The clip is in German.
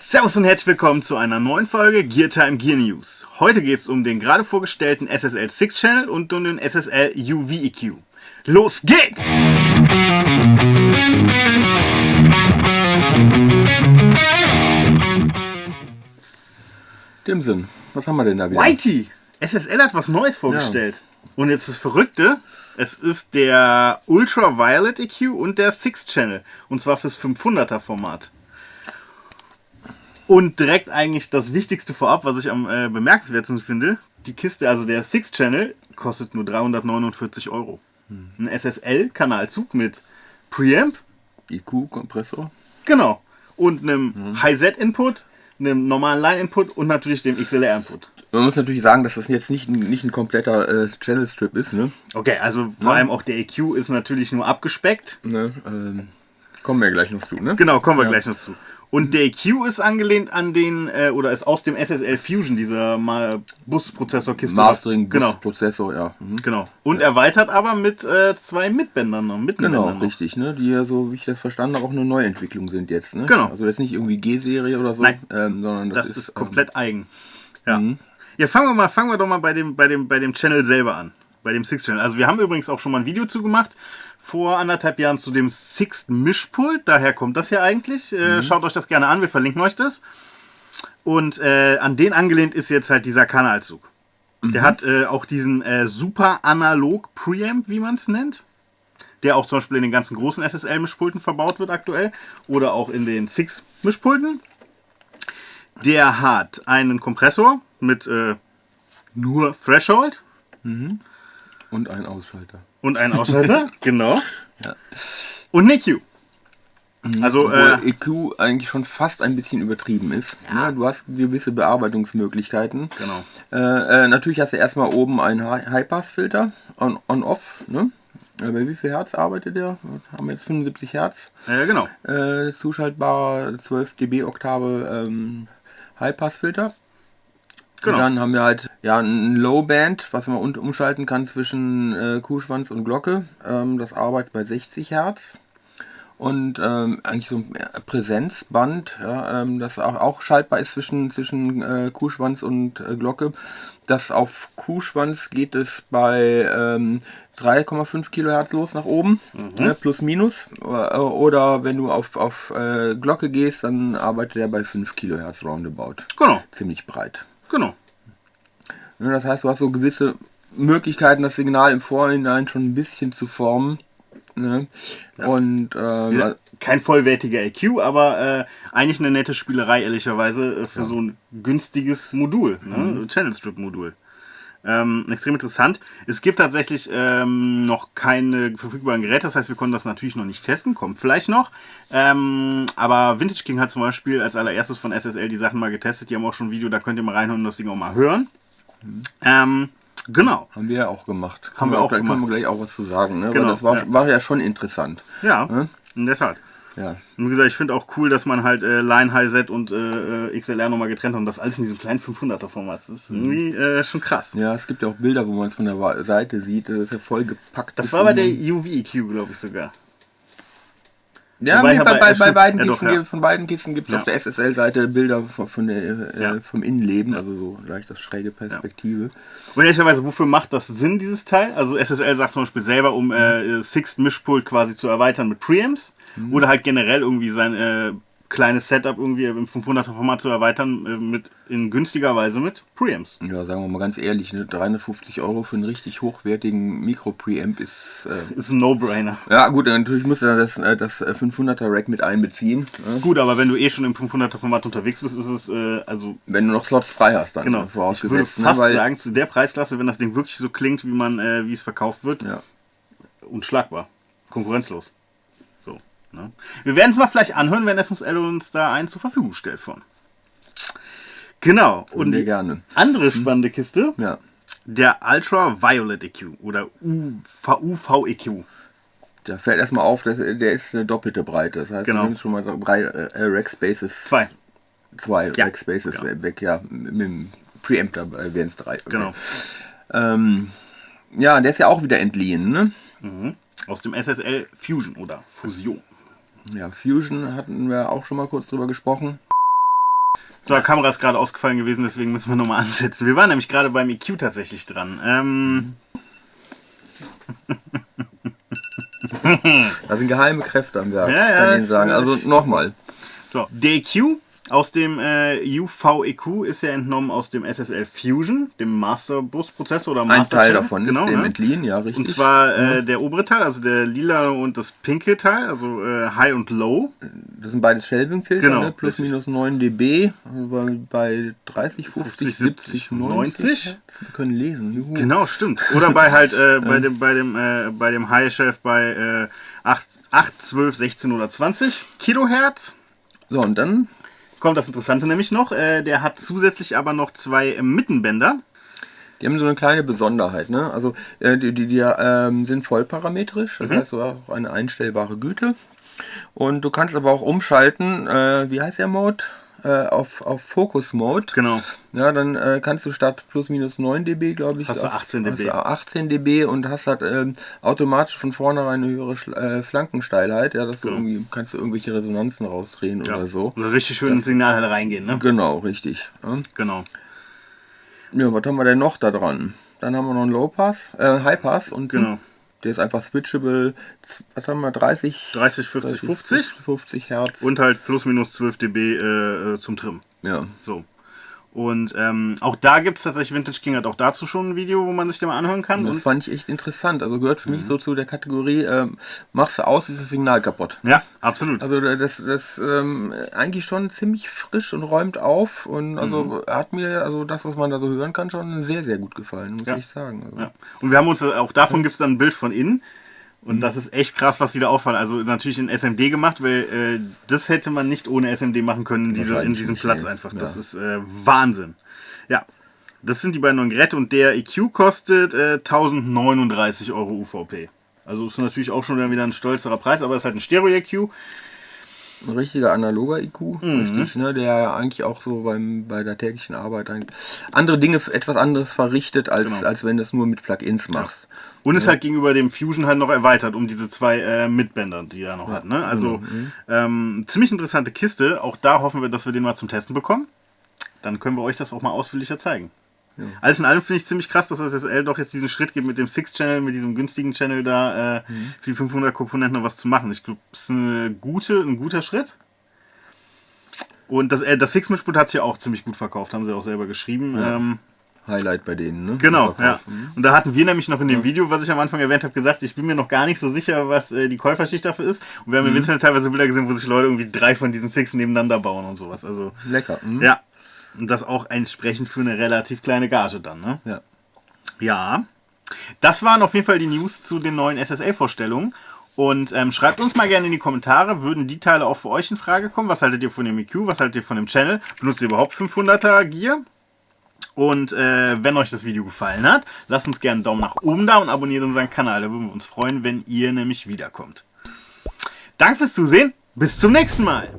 Servus und herzlich willkommen zu einer neuen Folge Gear Time Gear News. Heute geht es um den gerade vorgestellten SSL 6 Channel und um den SSL UV EQ. Los geht's! Dimson, was haben wir denn da wieder? Whitey! SSL hat was Neues vorgestellt. Ja. Und jetzt das Verrückte, es ist der Ultraviolet EQ und der 6 Channel. Und zwar fürs 500er Format. Und direkt eigentlich das Wichtigste vorab, was ich am bemerkenswertesten finde, die Kiste, also der 6 Channel, kostet nur 349 €. Ein SSL-Kanalzug mit Preamp. EQ-Kompressor. Genau. Und einem High-Z-Input, einem normalen Line-Input und natürlich dem XLR-Input. Man muss natürlich sagen, dass das jetzt nicht ein kompletter Channel-Strip ist, ne? Okay, also vor allem auch der EQ ist natürlich nur abgespeckt. Ne? Kommen wir gleich noch zu, ne? Genau, kommen wir gleich noch zu. Und der EQ ist angelehnt an den, oder ist aus dem SSL Fusion, dieser Bus-Prozessor-Kiste. Mastering-Bus-Prozessor, ja. Genau. Und erweitert aber mit zwei Mitbändern noch. Genau, richtig, ne? Die ja so, wie ich das verstanden habe, auch eine Neuentwicklung sind jetzt, ne? Genau. Also jetzt nicht irgendwie G-Serie oder so. Nein, sondern das ist komplett eigen. Ja. Ja, fangen wir doch mal bei dem Channel selber an. Bei dem 6 Channel. Also wir haben übrigens auch schon mal ein Video zu gemacht, vor 1,5 Jahren zu dem 6 Mischpult. Daher kommt das ja eigentlich. Schaut euch das gerne an, wir verlinken euch das. Und an den angelehnt ist jetzt halt dieser Kanalzug. Der hat auch diesen super analog Preamp, wie man es nennt. Der auch zum Beispiel in den ganzen großen SSL-Mischpulten verbaut wird aktuell. Oder auch in den 6 Mischpulten. Der hat einen Kompressor mit nur Threshold. Und ein Ausschalter. Und einen Ausschalter, genau. Ja. Und ein EQ. Also EQ eigentlich schon fast ein bisschen übertrieben ist. Ja. Ne? Du hast gewisse Bearbeitungsmöglichkeiten. Genau. Natürlich hast du erstmal oben einen High-Pass-Filter, on-off. Ne? Bei wie viel Hertz arbeitet der? Haben wir jetzt 75 Hertz. Genau. Zuschaltbare 12 dB Oktave High-Pass-Filter. Genau. Und dann haben wir halt ein Low-Band, was man umschalten kann zwischen Kuhschwanz und Glocke. Das arbeitet bei 60 Hertz. Und eigentlich so ein Präsenzband, das auch schaltbar ist zwischen Kuhschwanz und Glocke. Das auf Kuhschwanz geht es bei 3,5 Kilohertz los nach oben, plus minus. Oder wenn du auf Glocke gehst, dann arbeitet er bei 5 Kilohertz roundabout. Genau. Ziemlich breit. Genau. Das heißt, du hast so gewisse Möglichkeiten, das Signal im Vorhinein schon ein bisschen zu formen. Ne? Ja. Und kein vollwertiger EQ, aber eigentlich eine nette Spielerei, ehrlicherweise, für so ein günstiges Modul, Channel Strip Modul. Extrem interessant. Es gibt tatsächlich noch keine verfügbaren Geräte, das heißt, wir konnten das natürlich noch nicht testen, kommt vielleicht noch. Aber Vintage King hat zum Beispiel als allererstes von SSL die Sachen mal getestet, die haben auch schon ein Video, da könnt ihr mal reinhören und das Ding auch mal hören. Genau. Haben wir ja auch gemacht. Können wir gleich auch was zu sagen, ne? Genau, Weil das war ja schon interessant. Ja, in der Tat. Ja. Und wie gesagt, ich finde auch cool, dass man halt Line, High-Z und XLR nochmal getrennt hat und das alles in diesem kleinen 500er Format. Das ist irgendwie schon krass. Ja, es gibt ja auch Bilder, wo man es von der Seite sieht. Das ist ja voll gepackt. Das war bei der UV-EQ, glaube ich sogar. Ja, bei beiden Kisten, von beiden Kisten gibt es auf der SSL-Seite Bilder vom Innenleben, also so leicht das schräge Perspektive. Ja. Und ehrlicherweise, wofür macht das Sinn, dieses Teil? Also SSL sagt zum Beispiel selber, um Sixth Mischpult quasi zu erweitern mit Preamps oder halt generell irgendwie sein kleines Setup irgendwie im 500er Format zu erweitern in günstiger Weise mit Preamps. Ja, sagen wir mal ganz ehrlich, 350 € für einen richtig hochwertigen Mikro-Preamp ist ein No-Brainer. Ja gut, natürlich muss er das 500er Rack mit einbeziehen. Ja. Gut, aber wenn du schon im 500er Format unterwegs bist, ist es wenn du noch Slots frei hast, dann genau. vorausgesetzt. Ich würde fast sagen, zu der Preisklasse, wenn das Ding wirklich so klingt, wie es verkauft wird, unschlagbar, konkurrenzlos. Ne? Wir werden es mal vielleicht anhören, wenn SSL uns da einen zur Verfügung stellt von. Genau. Und die gerne. Andere spannende Kiste, der Ultraviolet EQ oder UV-EQ. Da fällt erstmal auf, der ist eine doppelte Breite. Das heißt, du nimmst schon mal 3 Rackspaces. 2 Rackspaces weg, mit dem Preamp da wären es 3. Okay. Genau. Der ist ja auch wieder entliehen, ne? Aus dem SSL Fusion oder Fusion. Ja, Fusion hatten wir auch schon mal kurz drüber gesprochen. So, Kamera ist gerade ausgefallen gewesen, deswegen müssen wir nochmal ansetzen. Wir waren nämlich gerade beim EQ tatsächlich dran. Da sind geheime Kräfte am Werk, Ja, ich kann Ihnen sagen. Also nochmal. So, der EQ aus dem UV-EQ ist ja entnommen aus dem SSL Fusion, dem Masterbus-Prozessor oder Master Ein Teil Channel. davon Genau, ist der ne? mit Lean, ja, richtig. Und zwar der obere Teil, also der lila und das pinke Teil, also High und Low. Das sind beides Shelving-Filter, Genau, ne? Plus richtig. minus 9 dB, also bei 30, 50, 70, 90. Wir können lesen. Juhu. Genau, stimmt. Oder bei halt bei dem High Shelf bei 8, 12, 16 oder 20 Kilohertz. So, und dann Kommt das Interessante nämlich noch, der hat zusätzlich aber noch 2 Mittenbänder. die haben so eine kleine Besonderheit, ne? Also die sind vollparametrisch, das heißt, du hast auch eine einstellbare Güte. Und du kannst aber auch umschalten, wie heißt der Mode? Auf Focus Mode. Genau. Ja, dann kannst du statt plus minus 9 dB, glaube ich, Hast du 18 dB. 18 dB und hast halt automatisch von vornherein eine höhere Flankensteilheit. Ja, dass du irgendwie kannst du irgendwelche Resonanzen rausdrehen oder so. Oder richtig schön ins Signal halt reingehen, ne? Genau, richtig. Ja. Genau. Ja, was haben wir denn noch da dran? Dann haben wir noch einen Low Pass, High Pass und Genau. der ist einfach switchable. Was haben wir? 30, 40, 50 50 Hertz. und halt plus minus 12 dB zum Trimmen. Ja. So. Und auch da gibt es tatsächlich, Vintage King hat auch dazu schon ein Video, wo man sich den mal anhören kann. Das Und fand ich echt interessant. Also gehört für mich so zu der Kategorie, machst du aus, ist das Signal kaputt. ja, absolut. Also das eigentlich schon ziemlich frisch und räumt auf und also hat mir, also das, was man da so hören kann, schon sehr, sehr gut gefallen, muss ich sagen. Also. Ja. Und wir haben uns, auch davon gibt es dann ein Bild von innen. Und das ist echt krass, was die da auffallen. Also natürlich in SMD gemacht, weil das hätte man nicht ohne SMD machen können in diesem nicht, Platz nee. einfach. Ja. Das ist Wahnsinn. Ja, das sind die beiden neuen Geräte und der EQ kostet 1039 Euro UVP. Also ist natürlich auch schon wieder ein stolzerer Preis, aber es ist halt ein Stereo-EQ. Ein richtiger analoger IQ, richtig, ne, der ja eigentlich auch so bei der täglichen Arbeit andere Dinge, etwas anderes verrichtet, als wenn du es nur mit Plugins machst. Und ist halt gegenüber dem Fusion halt noch erweitert um diese 2 Mitbänder, die er noch hat. Ne? Also ziemlich interessante Kiste. Auch da hoffen wir, dass wir den mal zum Testen bekommen. Dann können wir euch das auch mal ausführlicher zeigen. Ja. Alles in allem finde ich ziemlich krass, dass das SSL doch jetzt diesen Schritt geht mit dem 6-Channel, mit diesem günstigen Channel da für die 500 Komponenten noch was zu machen. Ich glaube, das ist ein guter Schritt. Und das 6-Mischpult hat es ja auch ziemlich gut verkauft, haben sie auch selber geschrieben. Ja. Highlight bei denen, ne? Genau, ja. Und da hatten wir nämlich noch in dem Video, was ich am Anfang erwähnt habe, gesagt, ich bin mir noch gar nicht so sicher, was die Käuferschicht dafür ist. Und wir haben im Internet teilweise Bilder gesehen, wo sich Leute irgendwie 3 von diesen 6 nebeneinander bauen und sowas. Also lecker. Ja. Und das auch entsprechend für eine relativ kleine Gage dann, ne? Ja. Ja. Das waren auf jeden Fall die News zu den neuen SSL-Vorstellungen. Und schreibt uns mal gerne in die Kommentare, würden die Teile auch für euch in Frage kommen? Was haltet ihr von dem EQ? Was haltet ihr von dem Channel? Benutzt ihr überhaupt 500er Gear? Und wenn euch das Video gefallen hat, lasst uns gerne einen Daumen nach oben da und abonniert unseren Kanal. Da würden wir uns freuen, wenn ihr nämlich wiederkommt. Danke fürs Zusehen. Bis zum nächsten Mal.